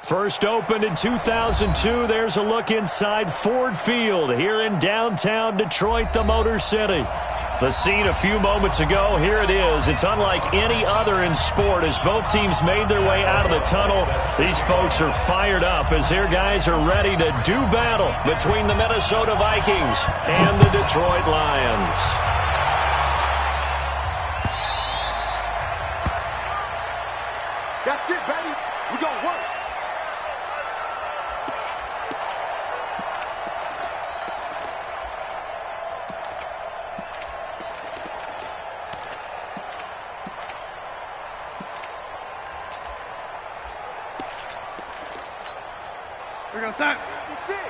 First opened in 2002. There's a look inside Ford Field here in downtown Detroit, the Motor City. The scene a few moments ago, here it is. It's unlike any other in sport as both teams made their way out of the tunnel. These folks are fired up as their guys are ready to do battle between the Minnesota Vikings and the Detroit Lions. That's it, baby. We're going to work. We're going to start. 56.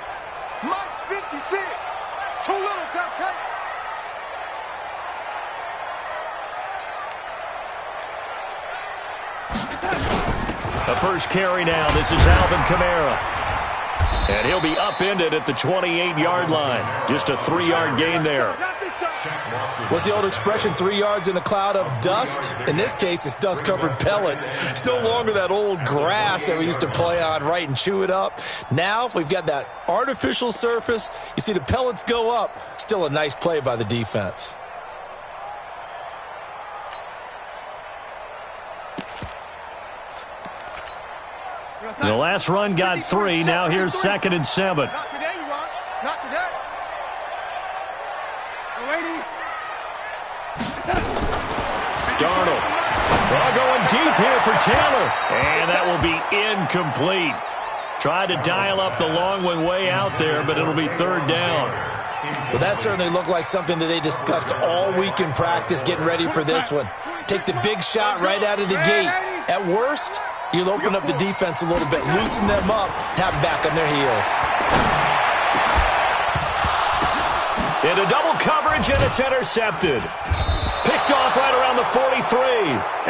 Mike's 56. Too little, cupcake. The first carry now. This is Alvin Kamara. And he'll be upended at the 28-yard line. Just a 3-yard gain there. What's the old expression, 3 yards in a cloud of dust? In this case, it's dust-covered pellets. It's no longer that old grass that we used to play on, right, and chew it up. Now we've got that artificial surface. You see the pellets go up. Still a nice play by the defense. The last run got 3. Now here's 2nd and 7. Not today, you are. Not today. Waiting. Darnold. Ball going deep here for Taylor. And that will be incomplete. Tried to dial up the long one way out there, but it'll be 3rd down. Well, that certainly looked like something that they discussed all week in practice, getting ready for this one. Take the big shot right out of the gate. At worst, you'll open up the defense a little bit, loosen them up, have them back on their heels. Into double coverage, and it's intercepted. Picked off right around the 43.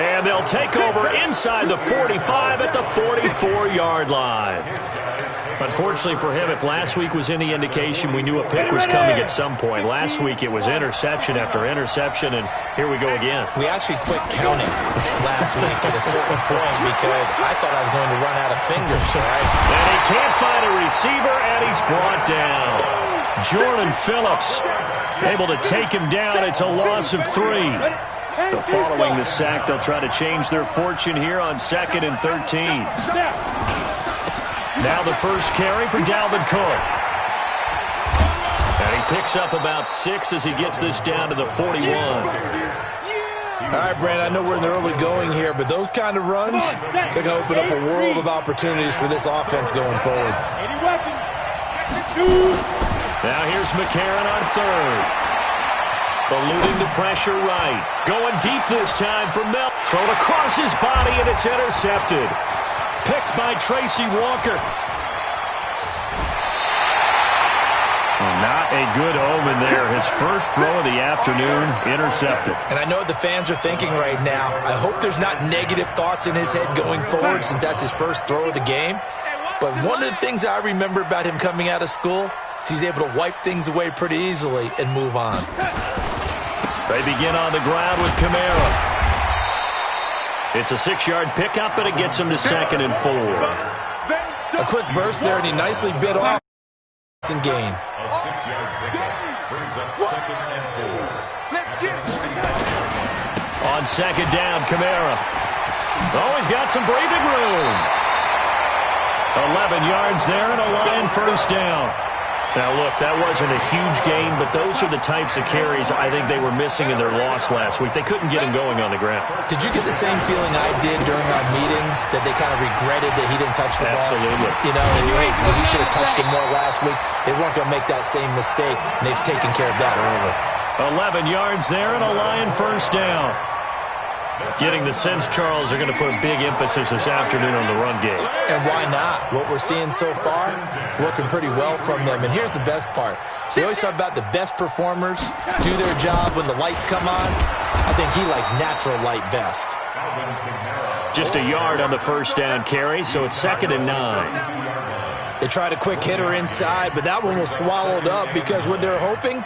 And they'll take over inside the 45 at the 44-yard line. Unfortunately for him, if last week was any indication, we knew a pick was coming at some point. Last week it was interception after interception, and here we go again. We actually quit counting last week at a certain point because I thought I was going to run out of fingers, right? And he can't find a receiver, and he's brought down. Jordan Phillips able to take him down. It's a loss of 3. So following the sack, they'll try to change their fortune here on 2nd and 13. Now the first carry for Dalvin Cook. And he picks up about 6 as he gets this down to the 41. All right, Brandon, I know we're in the early going here, but those kind of runs, they're going to open up a world of opportunities for this offense going forward. Now here's McCarron on 3rd. Eluding the pressure right. Going deep this time for Mel. Thrown across his body, and it's intercepted. Picked by Tracy Walker. Not a good omen there. His first throw of the afternoon, intercepted. And I know what the fans are thinking right now. I hope there's not negative thoughts in his head going forward since that's his first throw of the game. But one of the things I remember about him coming out of school is he's able to wipe things away pretty easily and move on. They begin on the ground with Kamara. It's a 6-yard pickup, but it gets him to 2nd and 4. A quick burst there, and he nicely bit off and gain. A 6-yard pickup brings up 2nd and 4. Let's get it. On 2nd down, Kamara. Oh, he's got some breathing room. 11 yards there and a Lion first down. Now, look, that wasn't a huge gain, but those are the types of carries I think they were missing in their loss last week. They couldn't get him going on the ground. Did you get the same feeling I did during our meetings, that they kind of regretted that he didn't touch the ball? Absolutely. You know, he should have touched him more last week. They weren't going to make that same mistake, and they've taken care of that early. 11 yards there and a Lion first down. Getting the sense, Charles, are going to put a big emphasis this afternoon on the run game. And why not? What we're seeing so far is working pretty well from them. And here's the best part. We always talk about the best performers do their job when the lights come on. I think he likes natural light best. Just a yard on the first down carry, so it's 2nd and 9. They tried a quick hitter inside, but that one was swallowed up because what they're hoping,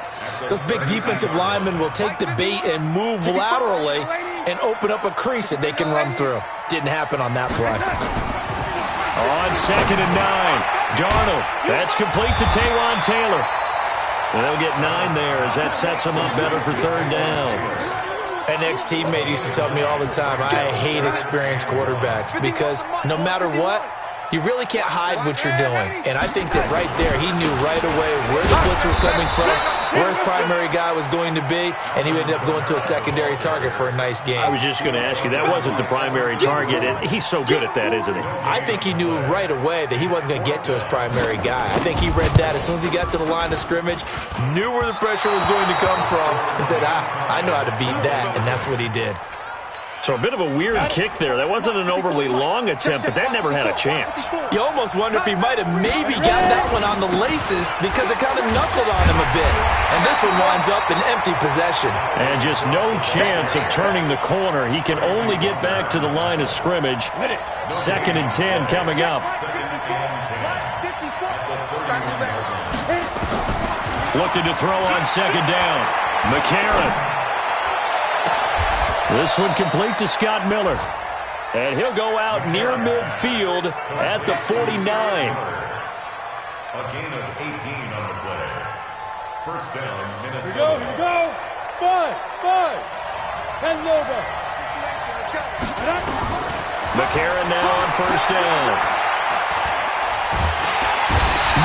those big defensive linemen will take the bait and move laterally and open up a crease that they can run through. Didn't happen on that play. On 2nd and 9, Darnold. That's complete to Taywan Taylor. And they'll get 9 there as that sets them up better for 3rd down. An ex-teammate used to tell me all the time, I hate experienced quarterbacks because no matter what, you really can't hide what you're doing. And I think that right there, he knew right away where the blitz was coming from, where his primary guy was going to be, and he ended up going to a secondary target for a nice game. I was just going to ask you, that wasn't the primary target, and he's so good at that, isn't he? I think he knew right away that he wasn't going to get to his primary guy. I think he read that as soon as he got to the line of scrimmage, knew where the pressure was going to come from, and said, I know how to beat that, and that's what he did. So a bit of a weird kick there. That wasn't an overly long attempt, but that never had a chance. You almost wonder if he might have maybe got that one on the laces because it kind of knuckled on him a bit. And this one winds up in empty possession. And just no chance of turning the corner. He can only get back to the line of scrimmage. 2nd and 10 coming up. Looking to throw on 2nd down. McCarron. This one complete to Scott Miller. And he'll go out near midfield at the 49. A gain of 18 on the play. 1st down, Minnesota. Here we go. 5. 10 over. McCarron now on 1st down.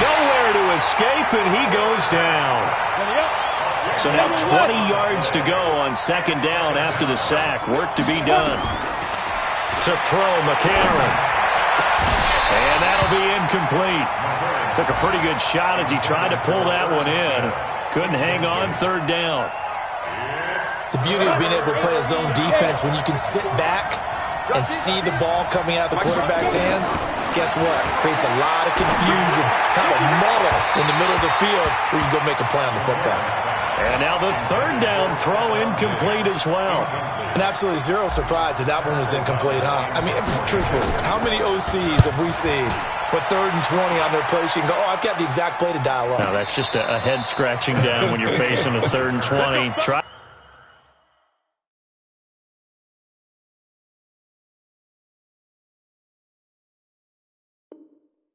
Nowhere to escape, and he goes down. So now 20 yards to go on 2nd down after the sack. Work to be done. To throw, McCarron. And that'll be incomplete. Took a pretty good shot as he tried to pull that one in. Couldn't hang on 3rd down. The beauty of being able to play a zone defense when you can sit back and see the ball coming out of the quarterback's hands, guess what? Creates a lot of confusion, kind of muddle in the middle of the field where you go make a play on the football. And now the 3rd down throw incomplete as well. And absolutely zero surprise that one was incomplete, huh? I mean, truthfully, how many OCs have we seen with 3rd and 20 on their play sheet and go, I've got the exact play to dial up? No, that's just a head scratching down when you're facing a 3rd and 20. Try.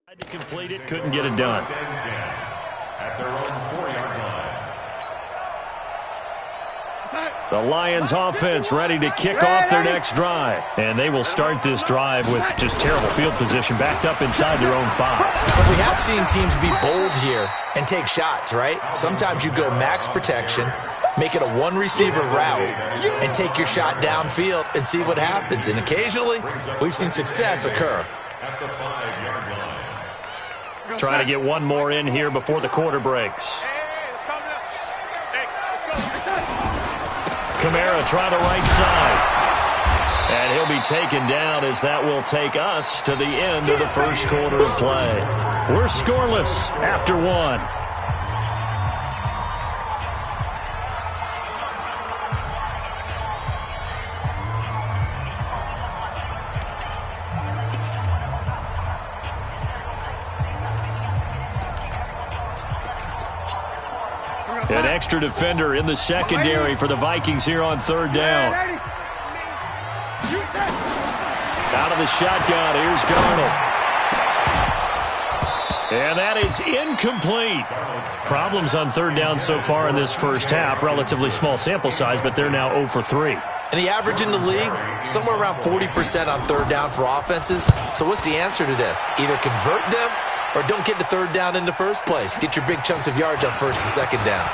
Tried to complete it, couldn't get it done. At their own 4-yard line. The Lions offense ready to kick off their next drive. And they will start this drive with just terrible field position, backed up inside their own 5. But we have seen teams be bold here and take shots, right? Sometimes you go max protection, make it a 1-receiver route, and take your shot downfield and see what happens. And occasionally, we've seen success occur. At the 5-yard line. Trying to get one more in here before the quarter breaks. Kamara try the right side. And he'll be taken down as that will take us to the end of the 1st quarter of play. We're scoreless after 1. An extra defender in the secondary for the Vikings here on 3rd down. Out of the shotgun, here's Darnold. And that is incomplete. Problems on 3rd down so far in this first half. Relatively small sample size, but they're now 0 for 3. And the average in the league, somewhere around 40% on 3rd down for offenses. So what's the answer to this? Either convert them or don't get to 3rd down in the first place. Get your big chunks of yards on 1st and 2nd down.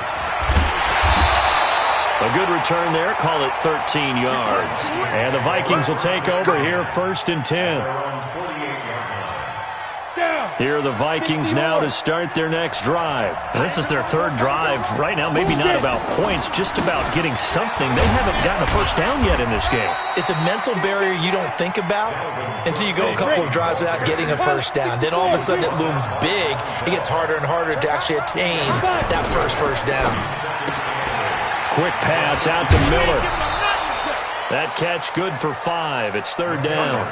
A good return there. Call it 13 yards. And the Vikings will take over here 1st and 10. Here are the Vikings now to start their next drive. And this is their 3rd drive. Right now, maybe not about points, just about getting something. They haven't gotten a 1st down yet in this game. It's a mental barrier you don't think about until you go a couple of drives without getting a 1st down. Then all of a sudden it looms big. It gets harder and harder to actually attain that first down. Quick pass out to Miller. That catch good for 5. It's 3rd down.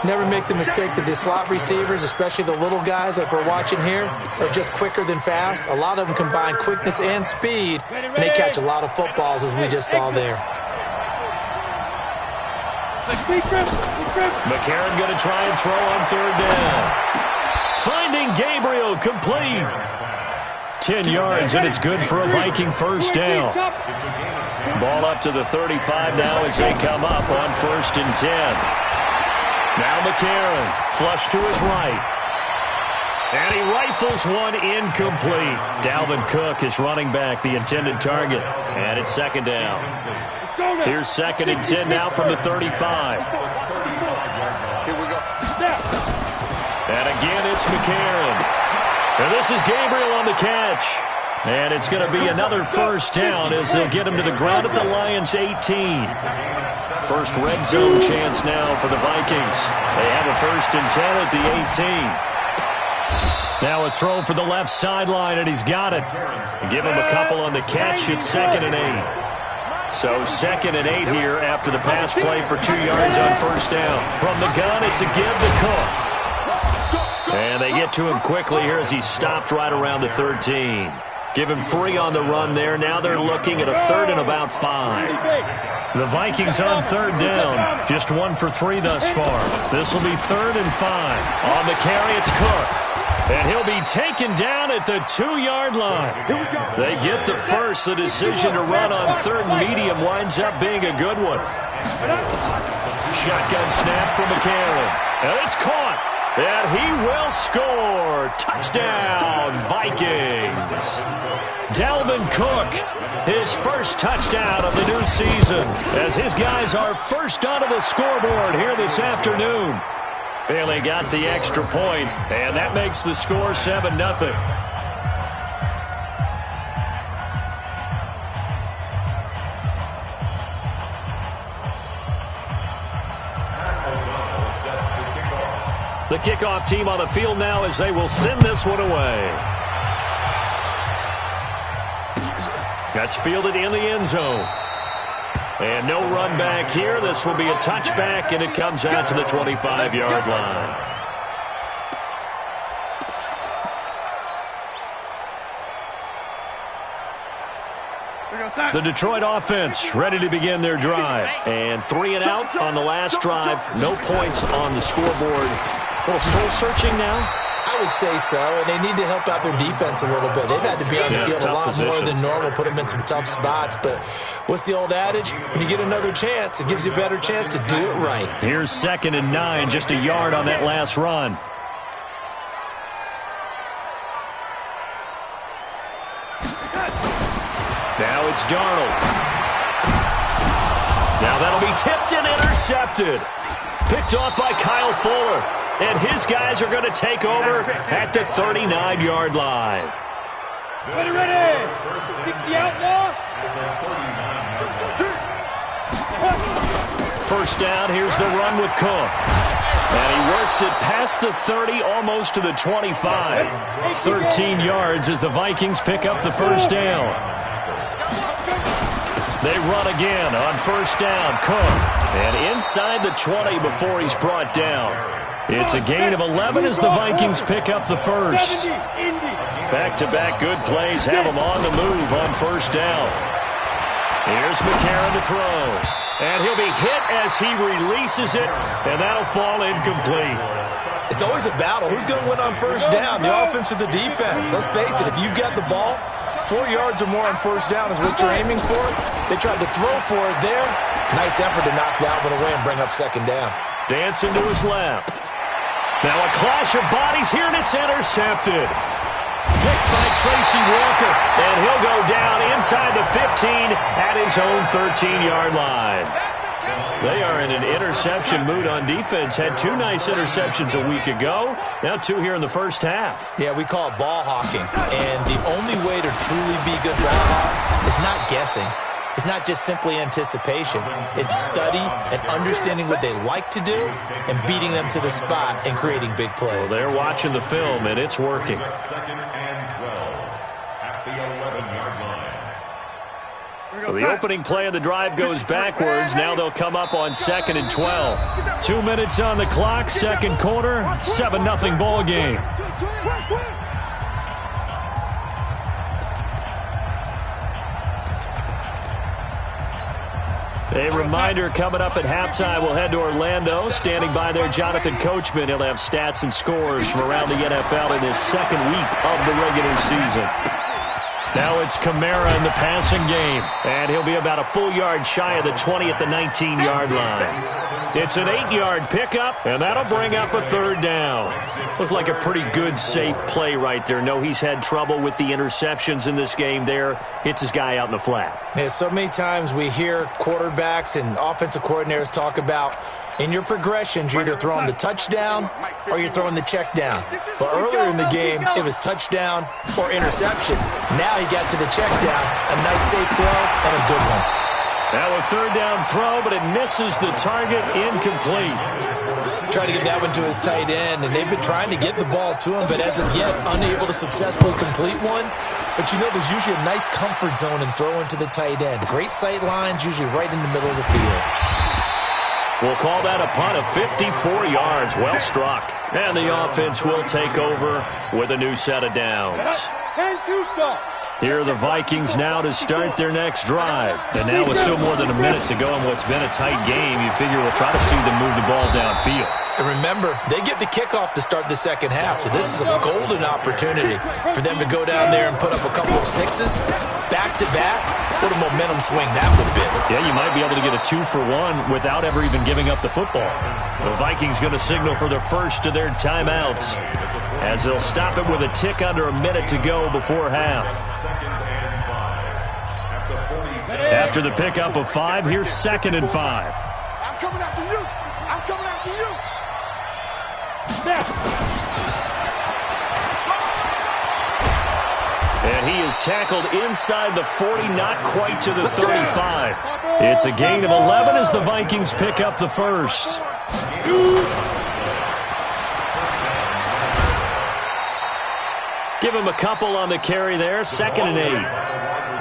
Never make the mistake that the slot receivers, especially the little guys like we're watching here, are just quicker than fast. A lot of them combine quickness and speed, and they catch a lot of footballs as we just saw there. McCarron going to try and throw on third down. Finding Gabriel, complete. 10 yards, and it's good for a Viking first down. Ball up to the 35 now as they come up on 1st and 10. Now McCarron, flush to his right. And he rifles one incomplete. Dalvin Cook is running back, the intended target. And it's 2nd down. Here's 2nd and 10 now from the 35. Here we go. And again, it's McCarron. And this is Gabriel on the catch. And it's going to be another first down as they'll get him to the ground at the Lions' 18. First red zone chance now for the Vikings. They have a 1st and 10 at the 18. Now a throw for the left sideline, and he's got it. Give him a couple on the catch. It's 2nd and 8. So 2nd and 8 here after the pass play for 2 yards on first down. From the gun, it's a give to Cook. And they get to him quickly here as he's stopped right around the 13. Give him 3 on the run there. Now they're looking at a 3rd and about 5. The Vikings on 3rd down. Just 1 for 3 thus far. This will be 3rd and 5. On the carry, it's Cook. And he'll be taken down at the 2-yard line. They get the first. The decision to run on 3rd and medium winds up being a good one. Shotgun snap from McCarron. And it's caught. And he will score. Touchdown, Vikings. Dalvin Cook, his first touchdown of the new season, as his guys are first onto the scoreboard here this afternoon. Bailey got the extra point, and that makes the score 7-0. The kickoff team on the field now as they will send this one away. That's fielded in the end zone. And no run back here. This will be a touchback, and it comes out to the 25-yard line. The Detroit offense ready to begin their drive. And 3 and out on the last drive. No points on the scoreboard. A little soul-searching now? I would say so, and they need to help out their defense a little bit. They've had to be on the field a lot more than normal, put them in some tough spots. But what's the old adage? When you get another chance, it gives you a better chance to do it right. Here's 2nd and 9, just a yard on that last run. Now it's Darnold. Now that'll be tipped and intercepted. Picked off by Kyle Fuller. And his guys are going to take over at the 39-yard line. Ready. 60 out now. First down, here's the run with Cook. And he works it past the 30, almost to the 25. 13 yards as the Vikings pick up the first down. They run again on first down. Cook. And inside the 20 before he's brought down. It's a gain of 11 as the Vikings pick up the first. Back-to-back good plays have them on the move on first down. Here's McCarron to throw. And he'll be hit as he releases it, and that'll fall incomplete. It's always a battle. Who's going to win on first down, the offense or the defense? Let's face it, if you've got the ball, 4 yards or more on first down is what you're aiming for. They tried to throw for it there. Nice effort to knock that one away and bring up 2nd down. Dancing to his left. Now a clash of bodies here, and it's intercepted. Picked by Tracy Walker, and he'll go down inside the 15 at his own 13-yard line. They are in an interception mood on defense. Had 2 nice interceptions a week ago. Now 2 here in the first half. Yeah, we call it ball hawking. And the only way to truly be good ball hawks is not guessing. It's not just simply anticipation. It's study and understanding what they like to do and beating them to the spot and creating big plays. Well, they're watching the film, and it's working. 2nd and 12 at the 11-yard line. So the opening play of the drive goes backwards. Now they'll come up on 2nd and 12. 2 minutes on the clock, second quarter, 7-0 ball game. A reminder coming up at halftime, we'll head to Orlando. Standing by there, Jonathan Coachman. He'll have stats and scores from around the NFL in his second week of the regular season. Now it's Kamara in the passing game, and he'll be about a full yard shy of the 20 at the 19-yard line. It's an 8-yard pickup, and that'll bring up a third down. Looked like a pretty good, safe play right there. No, he's had trouble with the interceptions in this game there. Hits his guy out in the flat. Yeah, so many times we hear quarterbacks and offensive coordinators talk about in your progressions, you're either throwing the touchdown or you're throwing the check down. But earlier in the game, it was touchdown or interception. Now he got to the check down, a nice safe throw and a good one. Now a third down throw, but it misses the target, incomplete. Trying to get that one to his tight end, and they've been trying to get the ball to him, but as of yet, unable to successfully complete one. But you know there's usually a nice comfort zone in throwing to the tight end. Great sight lines, usually right in the middle of the field. We'll call that a punt of 54 yards. Well struck. And the offense will take over with a new set of downs. Here are the Vikings now to start their next drive. And now with still more than a minute to go in what's been a tight game, you figure we'll try to see them move the ball downfield. And remember, they get the kickoff to start the second half, so this is a golden opportunity for them to go down there and put up a couple of sixes back-to-back. What a momentum swing that would be. Yeah, you might be able to get a 2-for-1 without ever even giving up the football. The Vikings going to signal for their first of their timeouts as they'll stop it with a tick under a minute to go before half. After the pickup of 5, here's 2nd and 5. I'm coming after you. I'm coming after you. And he is tackled inside the 40, not quite to the 35. It's a gain of 11 as the Vikings pick up the first. Give him a couple on the carry there, 2nd and 8.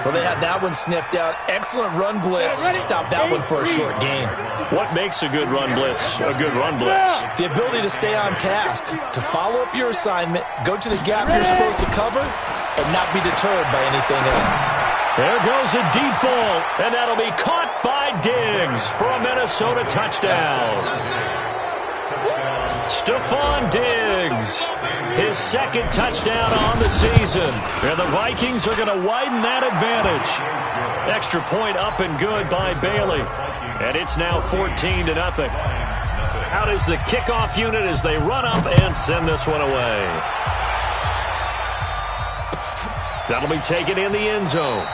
Well, they had that one sniffed out. Excellent run blitz. Stop that one for a short gain. What makes a good run blitz a good run blitz? The ability to stay on task, to follow up your assignment, go to the gap you're supposed to cover, and not be deterred by anything else. There goes a deep ball, and that'll be caught by Diggs for a Minnesota touchdown. Stephon Diggs, his 2nd touchdown on the season. And the Vikings are going to widen that advantage. Extra point up and good by Bailey. And it's now 14-0. Out is the kickoff unit as they run up and send this one away. That'll be taken in the end zone.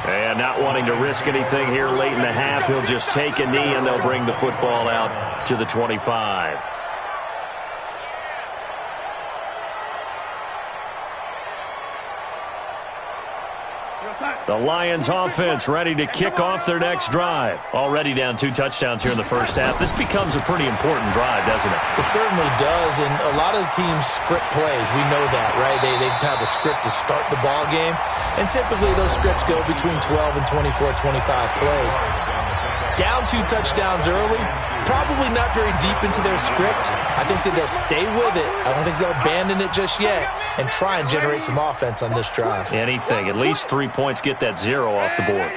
And not wanting to risk anything here late in the half, he'll just take a knee and they'll bring the football out to the 25. The Lions offense ready to kick off their next drive. Already down 2 touchdowns here in the first half. This becomes a pretty important drive, doesn't it? It certainly does, and a lot of the teams script plays. We know that, right? They have a script to start the ball game, and typically those scripts go between 12 and 24, 25 plays. Down 2 touchdowns early, probably not very deep into their script. I think that they'll stay with it. I don't think they'll abandon it just yet and try and generate some offense on this drive. Anything. At least 3 points, get that 0 off the board.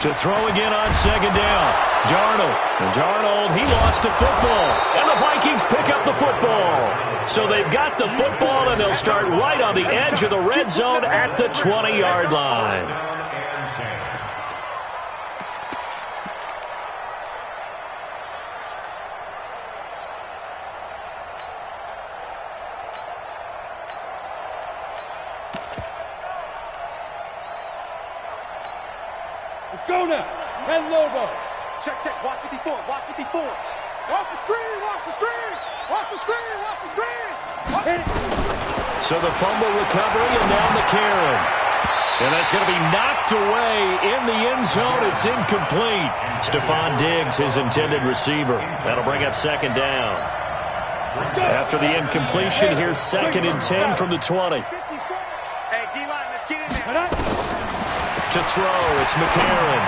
To throw again on 2nd down. Darnold, he lost the football. And the Vikings pick up the football. So they've got the football, and they'll start right on the edge of the red zone at the 20-yard line. Go now. 10 logo. Check. Watch 54. Watch 54. Watch the screen. Watch the screen. Watch the screen. Watch the screen. So the fumble recovery and now McCarron. And that's going to be knocked away in the end zone. It's incomplete. Stephon Diggs, his intended receiver. That'll bring up 2nd down. After the incompletion, here's 2nd and 10 from the 20. Hey, D-line, let's get in there. To throw, it's McCarron.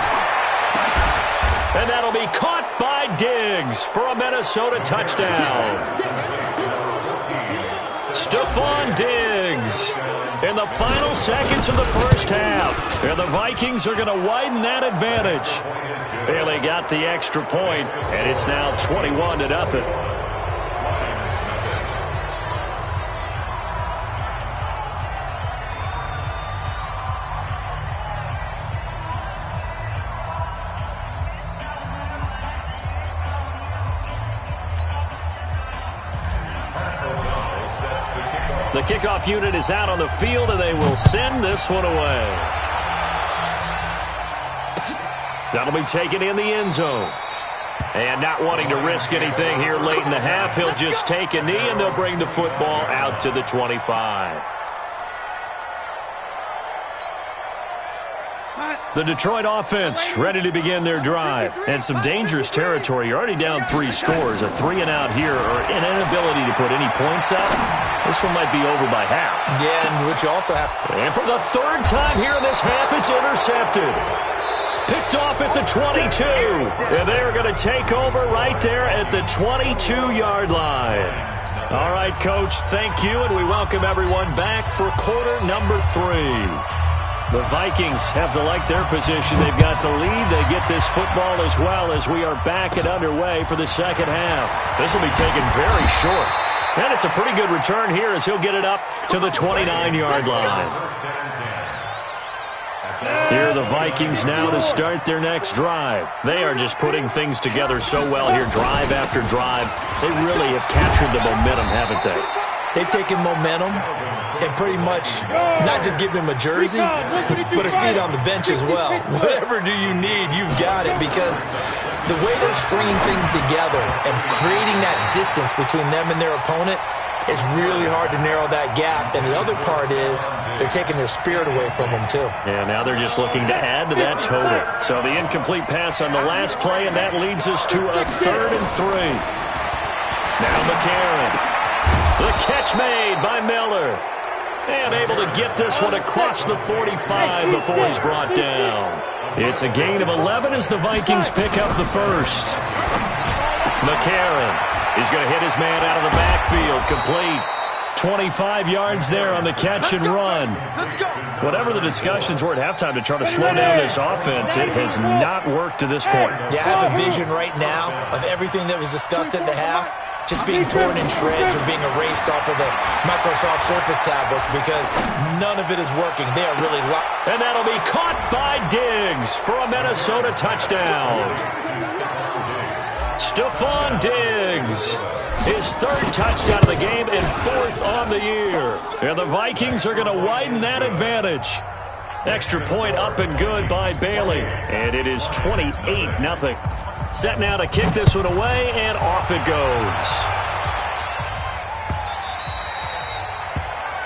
And that'll be caught by Diggs for a Minnesota touchdown. Stephon Diggs in the final seconds of the first half. And the Vikings are going to widen that advantage. Bailey got the extra point, and it's now 21-0. The kickoff unit is out on the field, and they will send this one away. That'll be taken in the end zone. And not wanting to risk anything here late in the half, he'll just take a knee, and they'll bring the football out to the 25. The Detroit offense ready to begin their drive. And some dangerous territory. You're already down 3 scores. A 3-and-out here, or an inability to put any points up. This one might be over by half. Yeah, and which also happened. And for the third time here in this half, it's intercepted. Picked off at the 22. And they're going to take over right there at the 22-yard line. All right, Coach, thank you, and we welcome everyone back for quarter number 3. The Vikings have to like their position. They've got the lead. They get this football as well as we are back and underway for the second half. This will be taken very short. And it's a pretty good return here as he'll get it up to the 29-yard line. Here are the Vikings now to start their next drive. They are just putting things together so well here, drive after drive. They really have captured the momentum, haven't they? They've taken momentum and pretty much not just give him a jersey, but a seat on the bench as well. Whatever do you need, you've got it, because the way they're stringing things together and creating that distance between them and their opponent, it's really hard to narrow that gap. And the other part is they're taking their spirit away from them, too. Yeah, now they're just looking to add to that total. So the incomplete pass on the last play, and that leads us to a 3rd and 3. Now McCarron. The catch made by Miller. And able to get this one across the 45 before he's brought down. It's a gain of 11 as the Vikings pick up the first. McCarron is going to hit his man out of the backfield. Complete. 25 yards there on the catch and run. Whatever the discussions were at halftime to try to slow down this offense, it has not worked to this point. Yeah, I have a vision right now of everything that was discussed at the half just being torn in shreds or being erased off of the Microsoft Surface tablets, because none of it is working. They are really locked. And that'll be caught by Diggs for a Minnesota touchdown. Stephon Diggs, his 3rd touchdown of the game and 4th on the year. And the Vikings are going to widen that advantage. Extra point up and good by Bailey. And it is 28-0. Set now to kick this one away, and off it goes.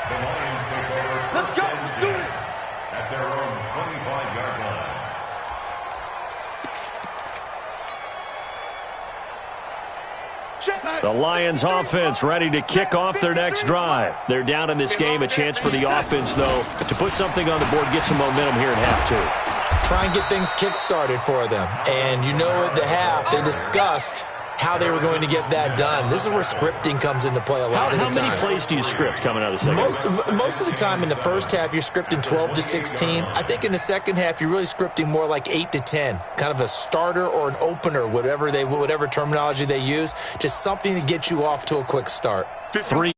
The Lions take over. Let's go. Let's do it. At their own 25-yard line. The Lions offense ready to kick off their next drive. They're down in this game. A chance for the offense, though, to put something on the board, get some momentum here at half 2. Try and get things kick-started for them. And you know at the half, they discussed how they were going to get that done. This is where scripting comes into play a lot of the time. How many plays do you script coming out of the second half? Most of the time in the first half, you're scripting 12 to 16. I think in the second half, you're really scripting more like 8 to 10. Kind of a starter or an opener, whatever terminology they use. Just something to get you off to a quick start. 3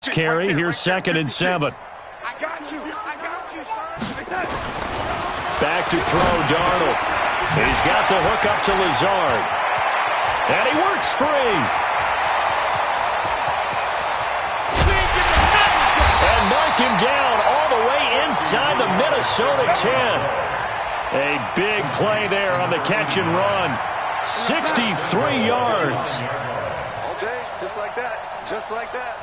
carry. Here's 2nd and 7. I got you, son. Back to throw, Darnold. He's got the hook up to Lazard. And he works free. And knock him down all the way inside the Minnesota 10. A big play there on the catch and run. 63 yards. All day, just like that. Just like that.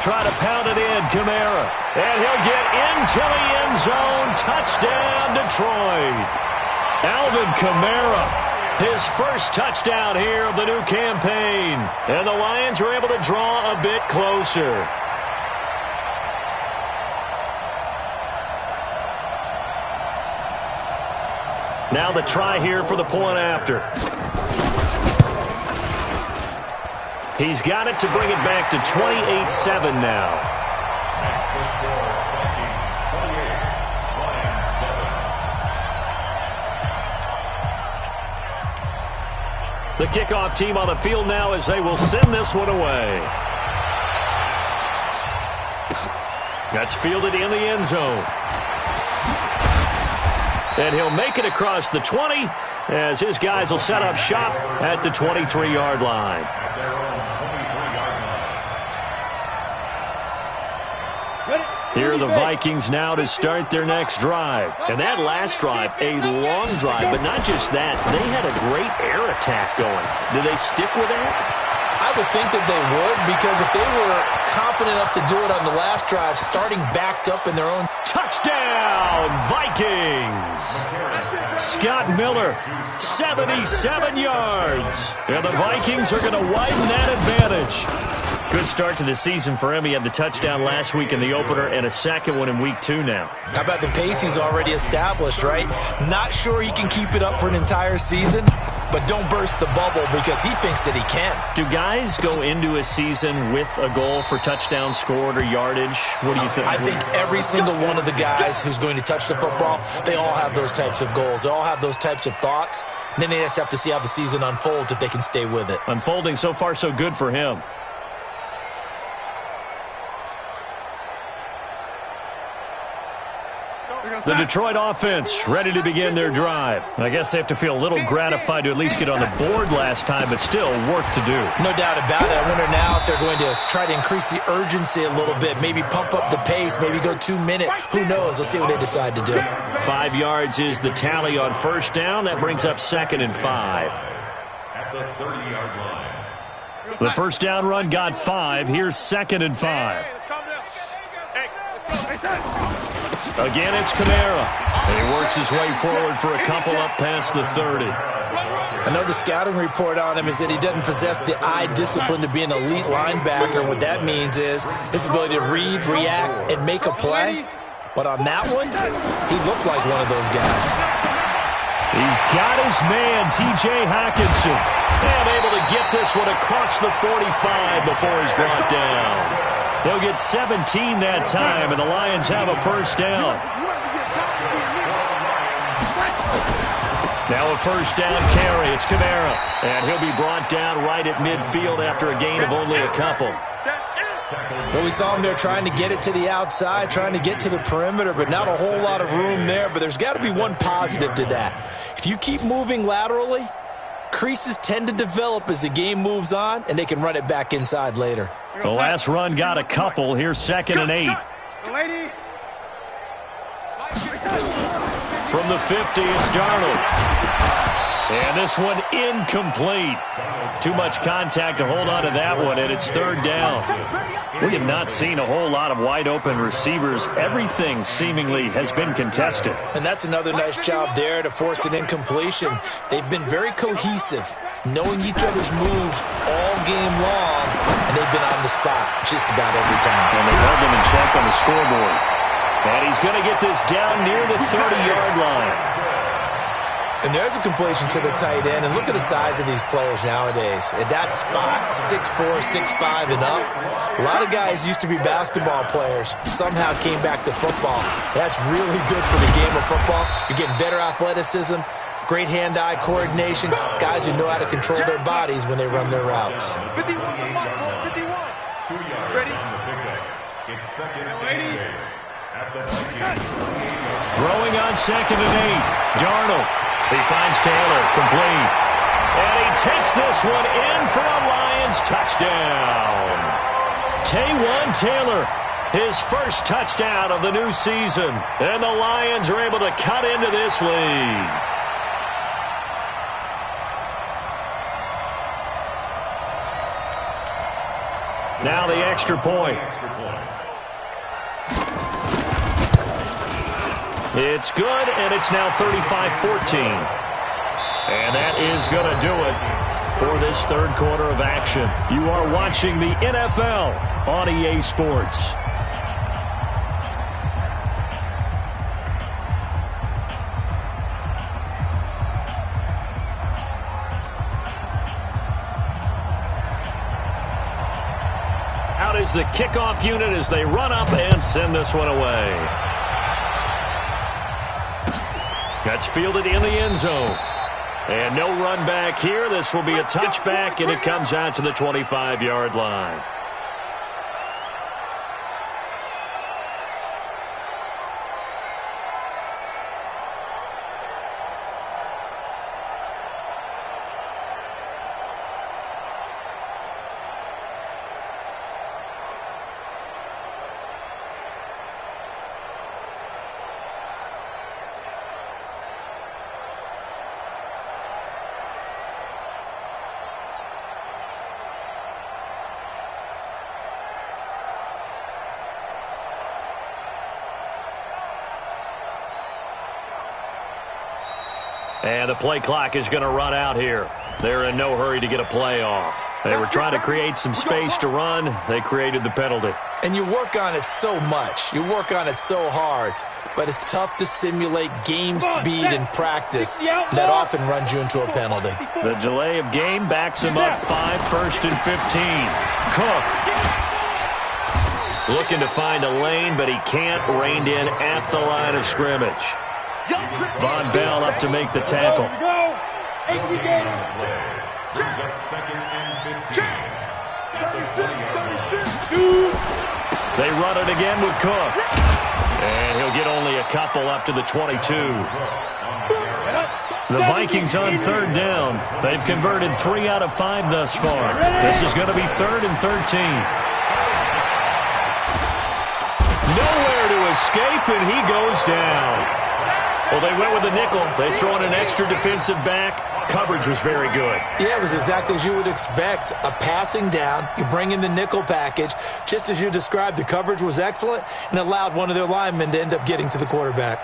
Try to pound it in, Kamara. And he'll get into the end zone. Touchdown, Detroit. Alvin Kamara, his first touchdown here of the new campaign. And the Lions are able to draw a bit closer. Now the try here for the point after. He's got it to bring it back to 28-7 now. The kickoff team on the field now as they will send this one away. That's fielded in the end zone. And he'll make it across the 20 as his guys will set up shop at the 23-yard line. Here are the Vikings now to start their next drive. And that last drive, a long drive, but not just that. They had a great air attack going. Do they stick with that? I would think that they would, because if they were competent enough to do it on the last drive, starting backed up in their own... Touchdown, Vikings! Scott Miller, 77 yards. And the Vikings are going to widen that advantage. Good start to the season for him. He had the touchdown last week in the opener and a second one in week 2 now. How about the pace he's already established, right? Not sure he can keep it up for an entire season, but don't burst the bubble because he thinks that he can. Do guys go into a season with a goal for touchdown scored or yardage? What do you think? I think every single one of the guys who's going to touch the football, they all have those types of goals. They all have those types of thoughts. And then they just have to see how the season unfolds if they can stay with it. Unfolding so far so good for him. The Detroit offense ready to begin their drive. I guess they have to feel a little gratified to at least get on the board last time, but still work to do. No doubt about it. I wonder now if they're going to try to increase the urgency a little bit, maybe pump up the pace, maybe go 2 minutes. Who knows? Let's see what they decide to do. 5 yards is the tally on first down. That brings up 2nd and 5. At the 30-yard line. The first down run got 5. Here's 2nd and 5. Again, it's Kamara. And he works his way forward for a couple up past the 30. I know the scouting report on him is that he doesn't possess the eye discipline to be an elite linebacker. What that means is his ability to read, react, and make a play. But on that one, he looked like one of those guys. He's got his man, T.J. Hockenson. And able to get this one across the 45 before he's brought down. They'll get 17 that time, and the Lions have a first down. Now a first down carry. It's Kamara. And he'll be brought down right at midfield after a gain of only a couple. Well, we saw him there trying to get it to the outside, trying to get to the perimeter, but not a whole lot of room there. But there's got to be one positive to that. If you keep moving laterally, creases tend to develop as the game moves on, and they can run it back inside later. The last run got a couple. Here's 2nd and 8. From the 50, it's Darnold. And this one incomplete. Too much contact to hold on to that one, and it's 3rd down. We have not seen a whole lot of wide-open receivers. Everything seemingly has been contested. And that's another nice job there to force an incompletion. They've been very cohesive, knowing each other's moves all game long, and they've been on the spot just about every time. And they held them in check on the scoreboard. And he's going to get this down near the 30-yard line. And there's a completion to the tight end. And look at the size of these players nowadays. At that spot, 6'4", 6'5", and up. A lot of guys used to be basketball players, somehow came back to football. That's really good for the game of football. You're getting better athleticism, great hand-eye coordination, guys who know how to control their bodies when they run their routes. 2 yards ready on the pickup. It's 2nd and 8 at the 19. Throwing on 2nd and 8. Darnold. He finds Taylor, complete. And he takes this one in for a Lions touchdown. Taywan Taylor, his first touchdown of the new season. And the Lions are able to cut into this lead. Now the extra point. It's good, and it's now 35-14. And that is going to do it for this third quarter of action. You are watching the NFL on EA Sports. Out is the kickoff unit as they run up and send this one away. That's fielded in the end zone. And no run back here. This will be a touchback, and it comes out to the 25-yard line. And the play clock is going to run out here. They're in no hurry to get a play off. They were trying to create some space to run. They created the penalty. And you work on it so much. You work on it so hard. But it's tough to simulate game speed in practice. That often runs you into a penalty. The delay of game backs him up 5, 1st and 15. Cook looking to find a lane, but he can't. Reined in at the line of scrimmage. Von Bell up to make the tackle. Brings up 2nd and 15. They run it again with Cook. And he'll get only a couple up to the 22. The Vikings on 3rd down. They've converted 3 out of 5 thus far. This is going to be 3rd and 13. Nowhere to escape, and he goes down. Well, they went with the nickel. They throw in an extra defensive back. Coverage was very good. Yeah, it was exactly as you would expect. A passing down. You bring in the nickel package. Just as you described, the coverage was excellent and allowed one of their linemen to end up getting to the quarterback.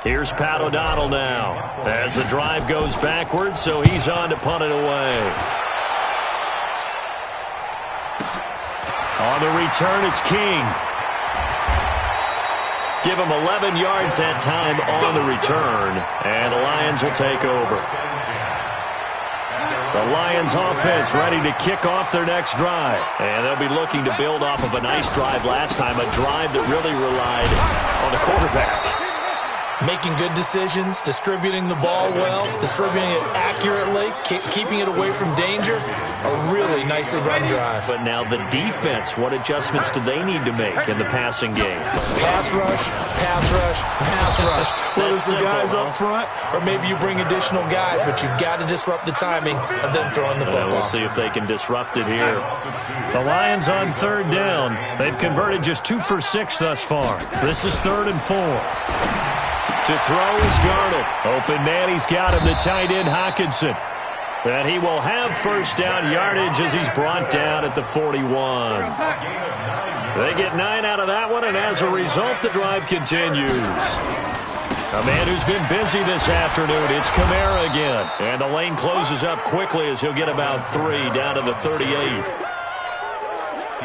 Here's Pat O'Donnell now as the drive goes backwards, so he's on to punt it away. On the return, it's King. Give him 11 yards that time on the return, and the Lions will take over. The Lions offense ready to kick off their next drive, and they'll be looking to build off of a nice drive last time, a drive that really relied on the quarterback. Making good decisions, distributing the ball well, distributing it accurately, keeping it away from danger. A really nicely run drive. But now the defense, what adjustments do they need to make in the passing game? Pass rush, pass rush, pass rush. Whether it's the guys up front or maybe you bring additional guys, but you've got to disrupt the timing of them throwing the football. We'll see if they can disrupt it here. The Lions on 3rd down. They've converted just 2 for 6 thus far. This is 3rd and 4. To throw is Darnold. Open man, he's got him, the tight end Hockenson. And he will have 1st down yardage as he's brought down at the 41. They get 9 out of that one, and as a result, the drive continues. A man who's been busy this afternoon, it's Kamara again. And the lane closes up quickly as he'll get about 3 down to the 38.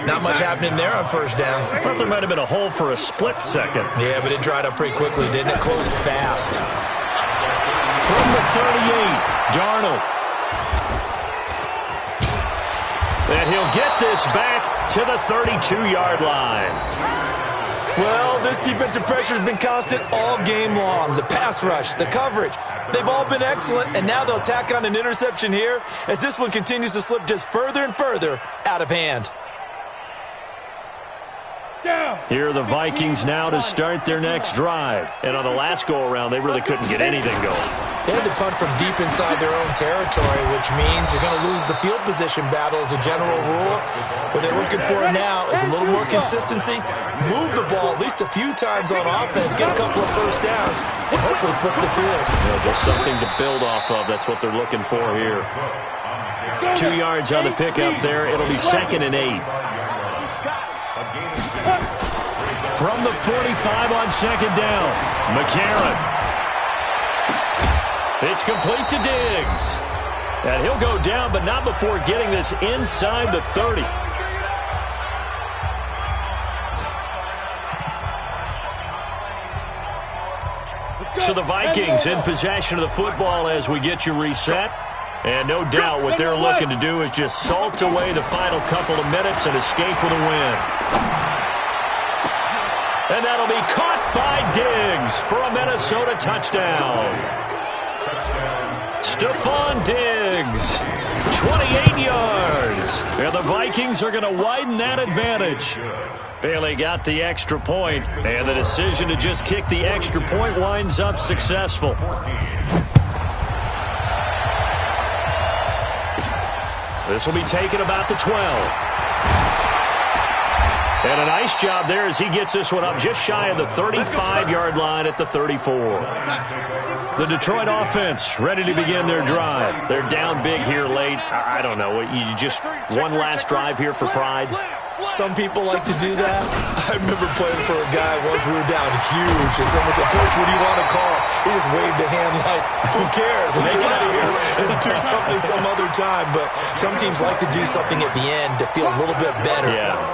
Not much happening there on 1st down. I thought there might have been a hole for a split second. Yeah, but it dried up pretty quickly, didn't it? Closed fast. From the 38, Darnold. And he'll get this back to the 32-yard line. Well, this defensive pressure has been constant all game long. The pass rush, the coverage, they've all been excellent, and now they'll tack on an interception here as this one continues to slip just further and further out of hand. Here are the Vikings now to start their next drive. And on the last go-around, they really couldn't get anything going. They had to punt from deep inside their own territory, which means you're going to lose the field position battle as a general rule. What they're looking for now is a little more consistency, move the ball at least a few times on offense, get a couple of 1st downs, and hopefully flip the field. Just something to build off of. That's what they're looking for here. 2 yards on the pickup there. It'll be 2nd and 8. From the 45 on 2nd down, McCarron. It's complete to Diggs. And he'll go down, but not before getting this inside the 30. So the Vikings in possession of the football as we get you reset. And no doubt what they're looking to do is just salt away the final couple of minutes and escape with a win. And that'll be caught by Diggs for a Minnesota touchdown. Stephon Diggs, 28 yards. And the Vikings are going to widen that advantage. Bailey got the extra point, and the decision to just kick the extra point winds up successful. This will be taken about the 12. And a nice job there as he gets this one up just shy of the 35-yard line at the 34. The Detroit offense ready to begin their drive. They're down big here late. I don't know. You just one last drive here for pride. Some people like to do that. I remember playing for a guy once. We were down huge, and someone said, "Coach, what do you want to call?" He just waved a hand like, "Who cares? Let's get out of here and do something some other time." But some teams like to do something at the end to feel a little bit better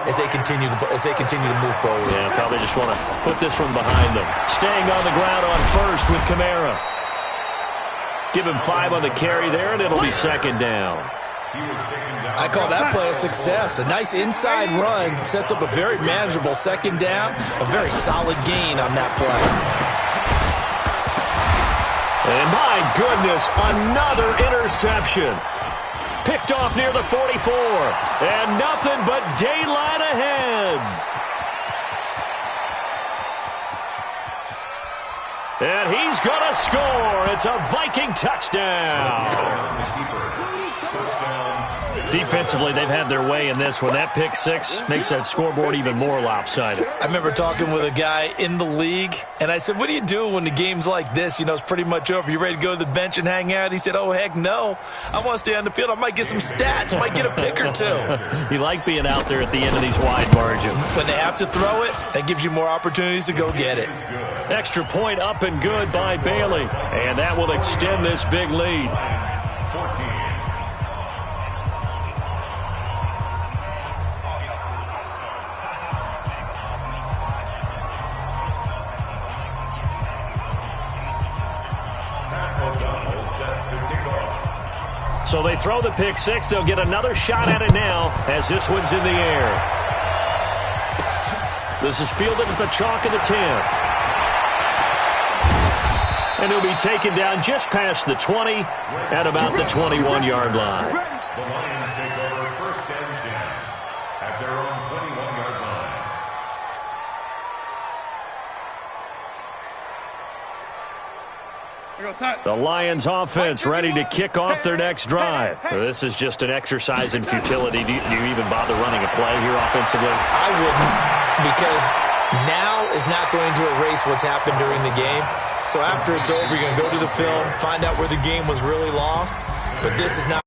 as they continue to move forward. Yeah, probably just want to put this one behind them. Staying on the ground on first with Kamara. Give him 5 on the carry there, and it'll be second down. I call that play a success. A nice inside run sets up a very manageable second down. A very solid gain on that play. And my goodness, another interception. Picked off near the 44. And nothing but daylight ahead. And he's going to score. It's a Viking touchdown. Defensively, they've had their way in this one. That pick six makes that scoreboard even more lopsided. I remember talking with a guy in the league, and I said, "What do you do when the game's like this? You know, it's pretty much over. You ready to go to the bench and hang out?" He said, "Oh, heck no. I want to stay on the field. I might get some stats. Might get a pick or two." You like being out there at the end of these wide margins. When they have to throw it, that gives you more opportunities to go get it. Extra point up and good by Bailey. And that will extend this big lead. So they throw the pick six. They'll get another shot at it now as this one's in the air. This is fielded at the chalk of the 10. And he'll be taken down just past the 20 at about the 21-yard line. The Lions take over first and 10 at their own 21-yard line. The Lions offense ready to kick off their next drive. This is just an exercise in futility. Do you even bother running a play here offensively? I wouldn't, because now is not going to erase what's happened during the game. So after it's over, you're going to go to the film, find out where the game was really lost. But this is not